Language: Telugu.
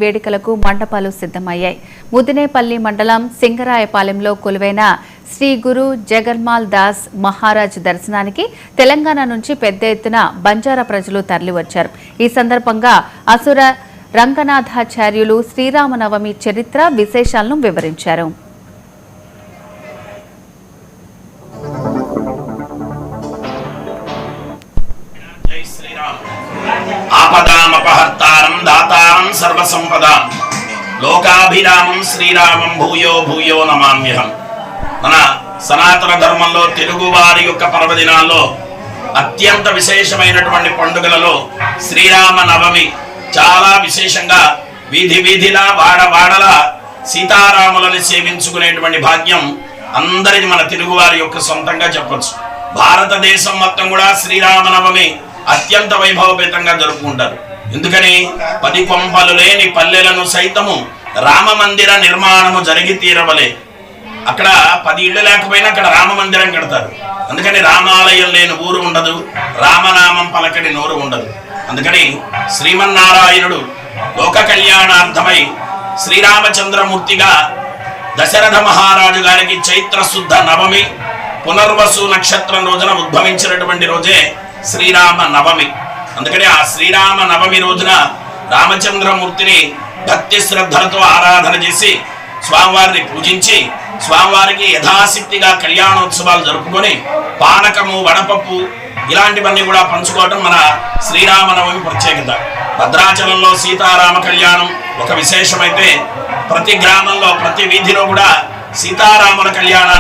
వేడుకలకు మండపాలు సిద్ధమయ్యాయి. ముదినేపల్లి మండలం సింగరాయపాలెంలో కొలువైన శ్రీ గురు జగన్మాల్ దాస్ మహారాజ్ దర్శనానికి తెలంగాణ నుంచి పెద్ద ఎత్తున బంజారా ప్రజలు తరలివచ్చారు. ఈ సందర్భంగా అసుర రంగనాథాచార్యులు శ్రీరామనవమి చరిత్ర విశేషాలను వివరించారు. ఆపదామపహర్తారం దాతారం సర్వసంపదాం లోకాభిరామం శ్రీరామం భూయో భూయో నమామ్యహం. మన సనాతన ధర్మంలో తెలుగు వారి యొక్క పర్వదినాల్లో అత్యంత విశేషమైనటువంటి పండుగలలో శ్రీరామ నవమి చాలా విశేషంగా వీధి వీధిలా వాడవాడల సీతారాములని సేవించుకునేటువంటి భాగ్యం అందరిది మన తెలుగు వారి యొక్క సొంతంగా చెప్పొచ్చు. భారతదేశం మొత్తం కూడా శ్రీరామ నవమి అత్యంత వైభవపేతంగా జరుపుకుంటారు. ఎందుకని 10 కొంపలు లేని పల్లెలను సైతము రామ మందిర నిర్మాణము జరిగి తీరవలే. అక్కడ 10 ఇళ్ళు లేకపోయినా అక్కడ రామ మందిరం కడతారు. అందుకని రామాలయం లేని ఊరు ఉండదు, రామనామం పలకని నోరు ఉండదు. అందుకని శ్రీమన్నారాయణుడు లోక కళ్యాణార్థమై శ్రీరామచంద్రమూర్తిగా దశరథ మహారాజు గారికి చైత్ర శుద్ధ నవమి పునర్వసు నక్షత్రం రోజున ఉద్భవించినటువంటి రోజే శ్రీరామ నవమి. అందుకని ఆ శ్రీరామ నవమి రోజున రామచంద్రమూర్తిని భక్తి శ్రద్ధలతో ఆరాధన చేసి స్వామివారిని పూజించి స్వామివారికి యథాశక్తిగా కళ్యాణోత్సవాలు జరుపుకొని పానకము వడపప్పు ఇలాంటివన్నీ కూడా పంచుకోవడం మన శ్రీరామనవమి ప్రత్యేకత. భద్రాచలంలో సీతారామ కళ్యాణం ఒక విశేషమైతే ప్రతి గ్రామంలో ప్రతి వీధిలో కూడా సీతారాముల కళ్యాణాన్ని